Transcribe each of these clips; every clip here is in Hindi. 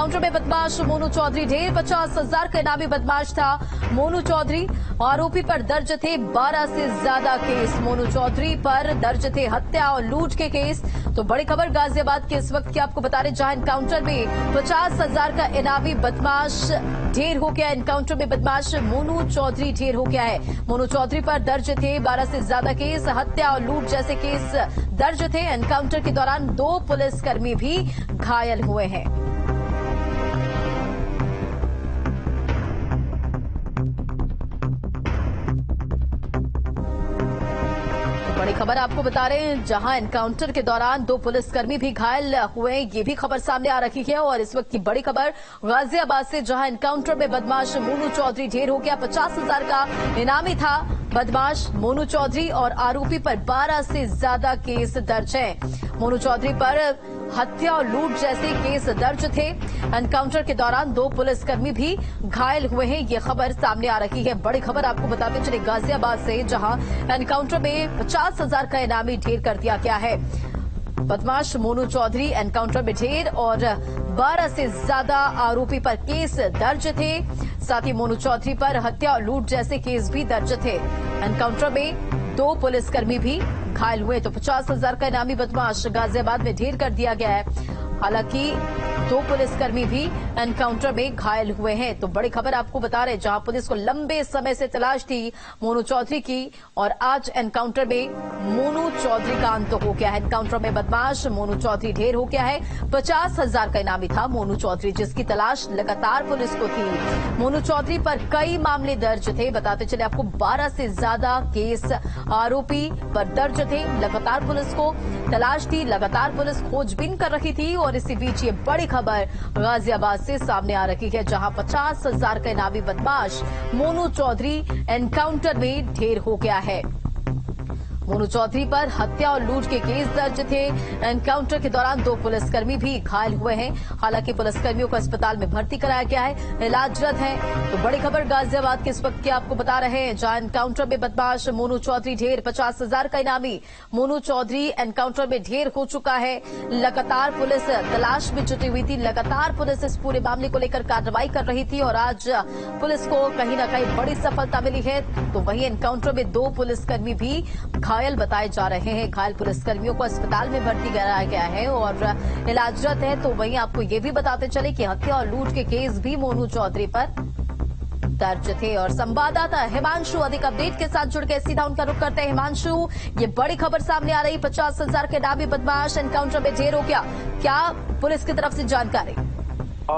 एनकाउंटर में बदमाश मोनू चौधरी ढेर। 50,000 का इनामी बदमाश था मोनू चौधरी। आरोपी पर दर्ज थे 12 से ज्यादा केस। मोनू चौधरी पर दर्ज थे हत्या और लूट के केस। तो बड़ी खबर गाजियाबाद के इस वक्त की आपको बता रहे, जहां एनकाउंटर में 50,000 का इनामी बदमाश ढेर हो गया। एनकाउंटर में बदमाश मोनू चौधरी ढेर हो गया है। मोनू चौधरी पर दर्ज थे 12 से ज्यादा केस। हत्या और लूट जैसे केस दर्ज थे। एनकाउंटर के दौरान 2 पुलिसकर्मी भी घायल हुए हैं। बड़ी खबर आपको बता रहे हैं, जहां एनकाउंटर के दौरान 2 पुलिसकर्मी भी घायल हुए, ये भी खबर सामने आ रही है। और इस वक्त की बड़ी खबर गाजियाबाद से, जहां एनकाउंटर में बदमाश मोनू चौधरी ढेर हो गया। 50,000 का इनामी था बदमाश मोनू चौधरी और आरोपी पर 12 से ज्यादा केस दर्ज है। मोनू चौधरी पर हत्या और लूट जैसे केस दर्ज थे। एनकाउंटर के दौरान 2 पुलिसकर्मी भी घायल हुए हैं, ये खबर सामने आ रही है। बड़ी खबर आपको बताते चले गाजियाबाद से, जहां एनकाउंटर में 50,000 का इनामी ढेर कर दिया गया है। बदमाश मोनू चौधरी एनकाउंटर में ढेर और 12 से ज्यादा आरोपी पर केस दर्ज थे। साथ ही मोनू चौधरी पर हत्या और लूट जैसे केस भी दर्ज थे। एनकाउंटर में 2 पुलिसकर्मी भी घायल हुए। तो 50,000 का इनामी बदमाश गाजियाबाद में ढेर कर दिया गया है। हालांकि 2 पुलिसकर्मी भी एनकाउंटर में घायल हुए हैं। तो बड़ी खबर आपको बता रहे, जहां पुलिस को लंबे समय से तलाश थी मोनू चौधरी की, और आज एनकाउंटर में मोनू चौधरी का अंत हो गया है। एनकाउंटर में बदमाश मोनू चौधरी ढेर हो गया है। 50,000 का इनामी था मोनू चौधरी, जिसकी तलाश लगातार पुलिस को थी। मोनू चौधरी पर कई मामले दर्ज थे। बताते चले आपको, 12 से ज्यादा केस आरोपी पर दर्ज थे। लगातार पुलिस को तलाश थी, लगातार पुलिस खोजबीन कर रही थी। और इसी बीच ये बड़ी खबर गाजियाबाद से सामने आ रही है, जहां 50,000 का इनामी बदमाश मोनू चौधरी एनकाउंटर में ढेर हो गया है। मोनू चौधरी पर हत्या और लूट के केस दर्ज थे। एनकाउंटर के दौरान 2 पुलिसकर्मी भी घायल हुए हैं। हालांकि पुलिसकर्मियों को अस्पताल में भर्ती कराया गया है, इलाजरत है। तो बड़ी खबर गाजियाबाद के इस वक्त की आपको बता रहे हैं, जहां एनकाउंटर में बदमाश मोनू चौधरी ढेर। 50,000 का इनामी मोनू चौधरी एनकाउंटर में ढेर हो चुका है। लगातार पुलिस तलाश में जुटी हुई थी। लगातार पुलिस इस पूरे मामले को लेकर कार्रवाई कर रही थी, और आज पुलिस को कहीं न कहीं बड़ी सफलता मिली है। तो वहीं एनकाउंटर में 2 पुलिसकर्मी भी घायल बताए जा रहे हैं। घायल पुलिसकर्मियों को अस्पताल में भर्ती कराया गया है और इलाजरत है। तो वहीं आपको ये भी बताते चले कि हत्या और लूट के केस भी मोनू चौधरी पर दर्ज थे। और संवाददाता हिमांशु अधिक अपडेट के साथ जुड़ गए, सीधा उनका रुख करते हैं। हिमांशु, ये बड़ी खबर सामने आ रही, 50,000 के इनामी बदमाश एनकाउंटर में ढेर हो गया, क्या पुलिस की तरफ से जानकारी?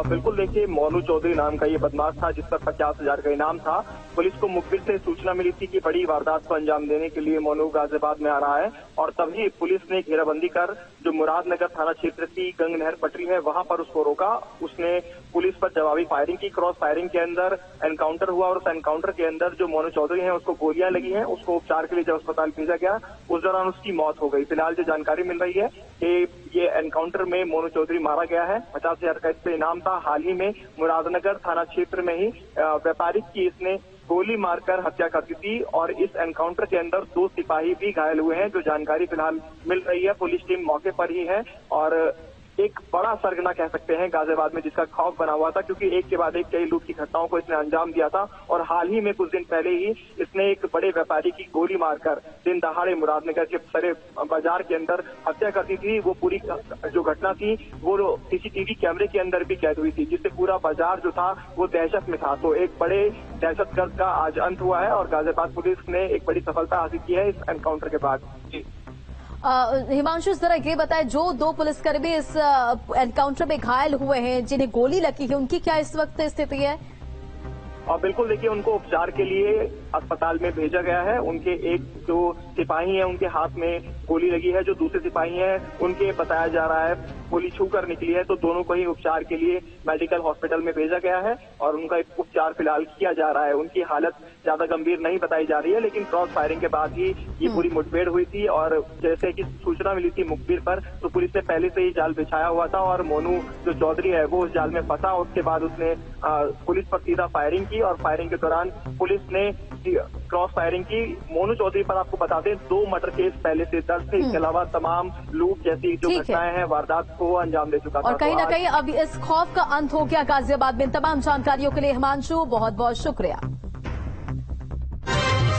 बिल्कुल, देखिए, मोनू चौधरी नाम का ये बदमाश था जिस पर 50,000 का इनाम था। पुलिस को मुखबिर से सूचना मिली थी कि बड़ी वारदात को अंजाम देने के लिए मोनू गाजियाबाद में आ रहा है, और तभी पुलिस ने घेराबंदी कर जो मुरादनगर थाना क्षेत्र की गंग नहर पटरी है वहां पर उसको रोका। उसने पुलिस पर जवाबी फायरिंग की। क्रॉस फायरिंग के अंदर एनकाउंटर हुआ, और उस एनकाउंटर के अंदर जो मोनू चौधरी है उसको गोलियां लगी हैं। उसको उपचार के लिए जब अस्पताल भेजा गया, उस दौरान उसकी मौत हो गई। फिलहाल जो जानकारी मिल रही है कि ये एनकाउंटर में मोनू चौधरी मारा गया है। 50,000 का इससे इनाम था। हाल ही में मुरादनगर थाना क्षेत्र में ही व्यापारिक की इसने गोली मारकर हत्या कर दी थी, और इस एनकाउंटर के अंदर 2 सिपाही भी घायल हुए हैं। जो जानकारी फिलहाल मिल रही है, पुलिस टीम मौके पर ही है, और एक बड़ा सरगना कह सकते हैं गाजियाबाद में, जिसका खौफ बना हुआ था, क्योंकि एक के बाद एक कई लूट की घटनाओं को इसने अंजाम दिया था। और हाल ही में कुछ दिन पहले ही इसने एक बड़े व्यापारी की गोली मारकर दिन दहाड़े मुरादनगर के सरे बाजार के अंदर हत्या कर दी थी। वो पूरी जो घटना थी वो सीसीटीवी कैमरे के अंदर भी कैद हुई थी, जिससे पूरा बाजार जो था वो दहशत में था। तो एक बड़े दहशतगर्द का आज अंत हुआ है, और गाजियाबाद पुलिस ने एक बड़ी सफलता हासिल की है इस एनकाउंटर के बाद। जी हिमांशु, जरा ये बताएं, जो 2 पुलिसकर्मी इस एनकाउंटर में घायल हुए हैं, जिन्हें गोली लगी है, उनकी क्या इस वक्त स्थिति है? और बिल्कुल, देखिए, उनको उपचार के लिए अस्पताल में भेजा गया है। उनके एक जो सिपाही हैं उनके हाथ में गोली लगी है, जो दूसरे सिपाही हैं उनके बताया जा रहा है गोली छूकर निकली है। तो दोनों को ही उपचार के लिए मेडिकल हॉस्पिटल में भेजा गया है, और उनका उपचार फिलहाल किया जा रहा है। उनकी हालत ज्यादा गंभीर नहीं बताई जा रही है, लेकिन क्रॉस फायरिंग के बाद ही ये पूरी मुठभेड़ हुई थी। और जैसे कि सूचना मिली थी मुखबिर पर, तो पुलिस ने पहले से ही जाल बिछाया हुआ था, और मोनू जो चौधरी है वो उस जाल में फंसा। उसके बाद उसने पुलिस पर सीधा फायरिंग की, और फायरिंग के दौरान पुलिस ने क्रॉस फायरिंग की। मोनू चौधरी पर आपको बता दें 2 मर्डर केस पहले से दर्ज थे। इसके अलावा तमाम लूट जैसी जो घटनाएं हैं, वारदात को वो अंजाम दे चुका था। और कहीं ना कहीं अब इस खौफ का अंत हो गया गाजियाबाद में। इन तमाम जानकारियों के लिए हिमांशु बहुत बहुत शुक्रिया।